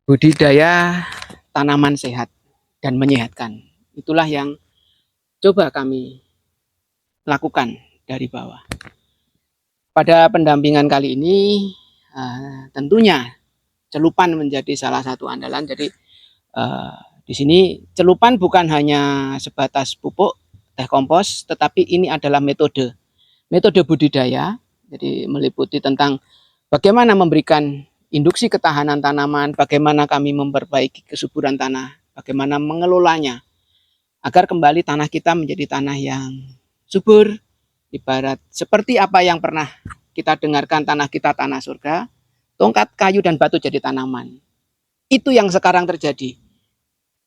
Budidaya tanaman sehat dan menyehatkan. Itulah yang coba kami lakukan dari bawah. Pada pendampingan kali ini, tentunya celupan menjadi salah satu andalan. Jadi di sini celupan bukan hanya sebatas pupuk, teh kompos, tetapi ini adalah metode budidaya. Jadi meliputi tentang bagaimana memberikan induksi ketahanan tanaman, bagaimana kami memperbaiki kesuburan tanah, bagaimana mengelolanya agar kembali tanah kita menjadi tanah yang subur, ibarat seperti apa yang pernah kita dengarkan, tanah kita tanah surga, tongkat, kayu, dan batu jadi tanaman. Itu yang sekarang terjadi.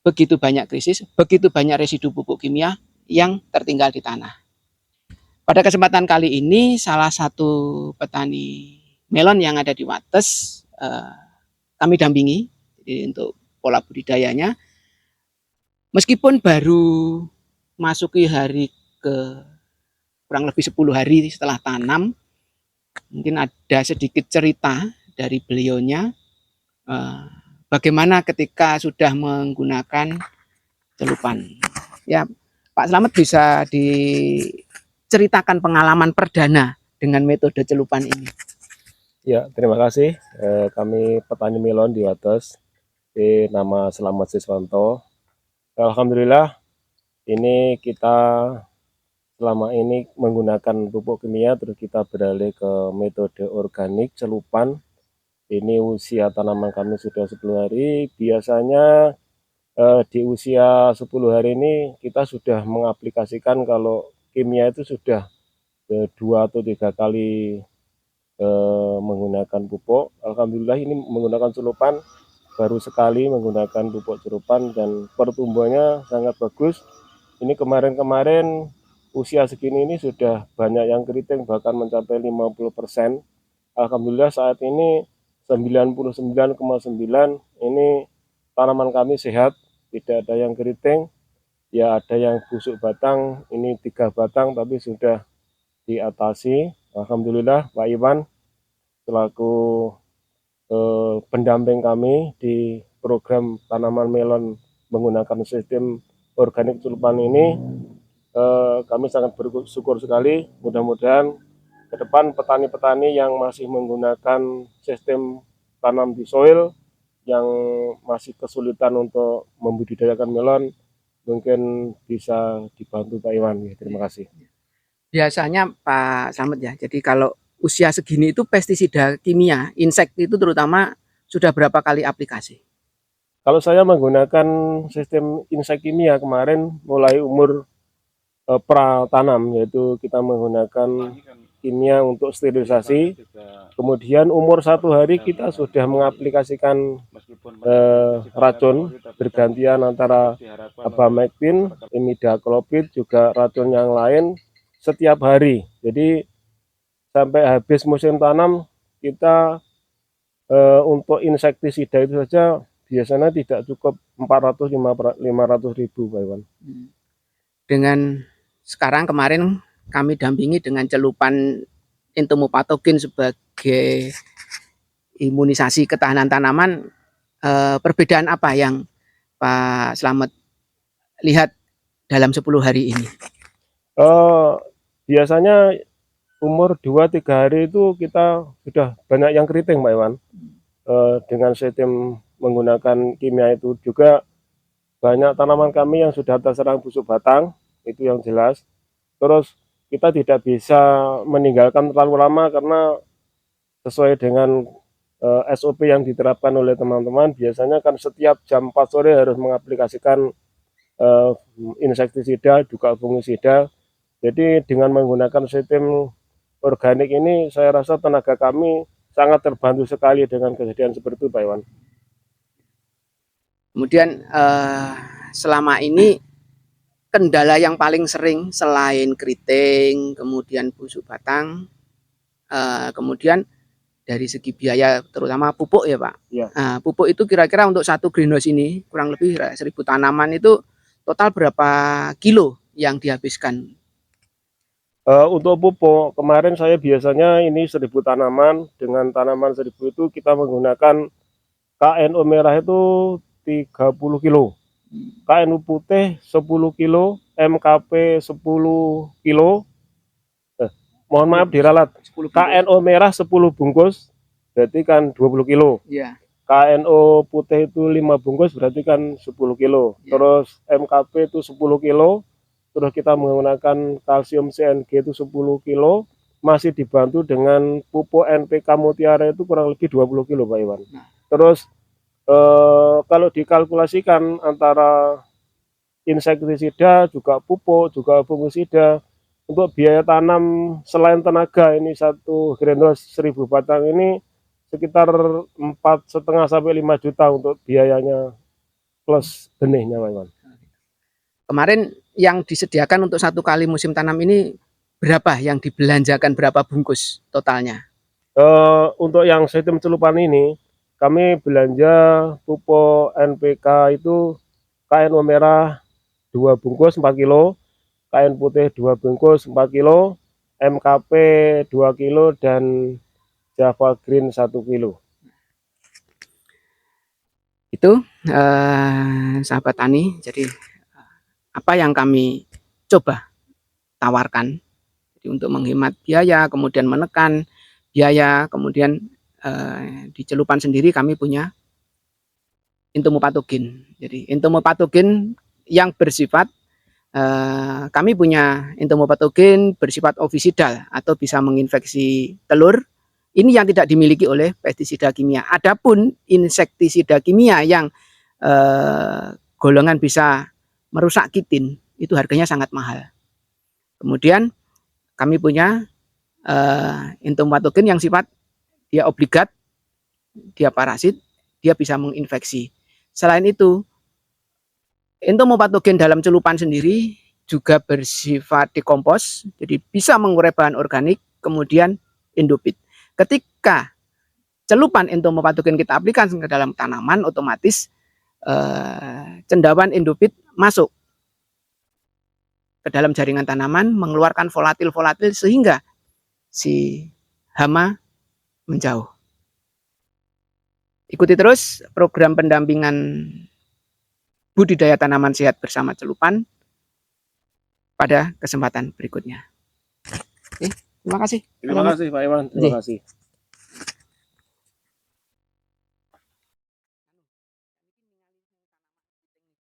Begitu banyak krisis, begitu banyak residu pupuk kimia yang tertinggal di tanah. Pada kesempatan kali ini, salah satu petani melon yang ada di Wates kami dampingi jadi untuk pola budidayanya. Meskipun baru masuki hari ke kurang lebih 10 hari setelah tanam, mungkin ada sedikit cerita dari beliaunya bagaimana ketika sudah menggunakan celupan. Ya, Pak Slamet bisa diceritakan pengalaman perdana dengan metode celupan ini. Ya, terima kasih. Kami petani melon di Wates, nama Slamet Siswanto. Alhamdulillah, ini kita selama ini menggunakan pupuk kimia, terus kita beralih ke metode organik celupan. Ini usia tanaman kami sudah 10 hari. Biasanya di usia 10 hari ini kita sudah mengaplikasikan kalau kimia itu sudah 2 atau 3 kali menggunakan pupuk. Alhamdulillah ini menggunakan celupan baru sekali menggunakan pupuk celupan dan pertumbuhannya sangat bagus. Ini kemarin-kemarin usia segini ini sudah banyak yang keriting bahkan mencapai 50%. Alhamdulillah saat ini 99,9 ini tanaman kami sehat, tidak ada yang keriting. Ya ada yang busuk batang, ini 3 batang tapi sudah diatasi. Alhamdulillah Pak Iwan selaku pendamping kami di program tanaman melon menggunakan sistem organik celupan ini, kami sangat bersyukur sekali. Mudah-mudahan ke depan petani-petani yang masih menggunakan sistem tanam di soil yang masih kesulitan untuk membudidayakan melon mungkin bisa dibantu Pak Iwan. Ya, terima kasih. Biasanya Pak Slamet ya, jadi kalau usia segini itu pestisida kimia, insek itu terutama sudah berapa kali aplikasi? Kalau saya menggunakan sistem insek kimia kemarin mulai umur pra tanam, yaitu kita menggunakan kimia untuk sterilisasi. Kemudian umur 1 hari kita sudah mengaplikasikan racun bergantian antara abamectin, imidacloprid, juga racun yang lain setiap hari. Jadi sampai habis musim tanam kita untuk insektisida itu saja biasanya tidak cukup 400-500 ribu Pak Iwan. Dengan sekarang kemarin kami dampingi dengan celupan entomopatogen sebagai imunisasi ketahanan tanaman, perbedaan apa yang Pak Slamet lihat dalam 10 hari ini? Biasanya umur 2-3 hari itu kita sudah banyak yang keriting Pak Iwan. Dengan sistem menggunakan kimia itu juga banyak tanaman kami yang sudah terserang busuk batang, itu yang jelas. Terus kita tidak bisa meninggalkan terlalu lama karena sesuai dengan SOP yang diterapkan oleh teman-teman, biasanya kan setiap jam 4 sore harus mengaplikasikan insektisida, juga fungisida. Jadi dengan menggunakan sistem organik ini, saya rasa tenaga kami sangat terbantu sekali dengan kejadian seperti itu Pak Iwan. Kemudian selama ini kendala yang paling sering selain keriting, kemudian busuk batang, kemudian dari segi biaya terutama pupuk ya Pak. Ya. Pupuk itu kira-kira untuk satu greenhouse ini kurang lebih 1.000 tanaman itu total berapa kilo yang dihabiskan? Untuk pupuk kemarin saya biasanya ini 1.000 tanaman, dengan tanaman 1.000 itu kita menggunakan KNO merah itu 30 kilo, KNO putih 10 kilo, MKP 10 kilo. Mohon maaf diralat. 10 bungkus. KNO merah 10 bungkus, berarti kan 20 kilo. Iya. KNO putih itu 5 bungkus, berarti kan 10 kilo. Iya. Terus MKP itu 10 kilo. Terus kita menggunakan kalsium CNG itu 10 kilo. Masih dibantu dengan pupuk NPK Mutiara itu kurang lebih 20 kilo Pak Iwan. Nah. Terus kalau dikalkulasikan antara insektisida, juga pupuk, juga fungisida, untuk biaya tanam selain tenaga ini satu greenhouse 1000 batang ini sekitar 4,5 sampai 5 juta untuk biayanya plus benihnya Pak Iwan. Kemarin yang disediakan untuk 1 kali musim tanam ini berapa yang dibelanjakan, berapa bungkus totalnya? Untuk yang sistem celupan ini kami belanja pupuk NPK itu KNO merah 2 bungkus 4 kilo, KN putih 2 bungkus 4 kilo, MKP 2 kilo, dan Java Green 1 kilo. Itu sahabat tani, jadi apa yang kami coba tawarkan jadi untuk menghemat biaya, kemudian menekan biaya, kemudian di celupan sendiri kami punya entomopatogen. Jadi entomopatogen yang bersifat kami punya entomopatogen bersifat ovisidal atau bisa menginfeksi telur. Ini yang tidak dimiliki oleh pestisida kimia. Adapun insektisida kimia yang golongan bisa merusak kitin, itu harganya sangat mahal. Kemudian kami punya entomopatogen yang sifat dia obligat, dia parasit, dia bisa menginfeksi. Selain itu, entomopatogen dalam celupan sendiri juga bersifat dekompos, jadi bisa mengurai bahan organik, kemudian endopit. Ketika celupan entomopatogen kita aplikasikan ke dalam tanaman, otomatis cendawan endopit masuk ke dalam jaringan tanaman, mengeluarkan volatil-volatil sehingga si hama menjauh. Ikuti terus program pendampingan budidaya tanaman sehat bersama celupan pada kesempatan berikutnya. Oke, terima kasih. Terima kasih Pak Iwan, terima kasih.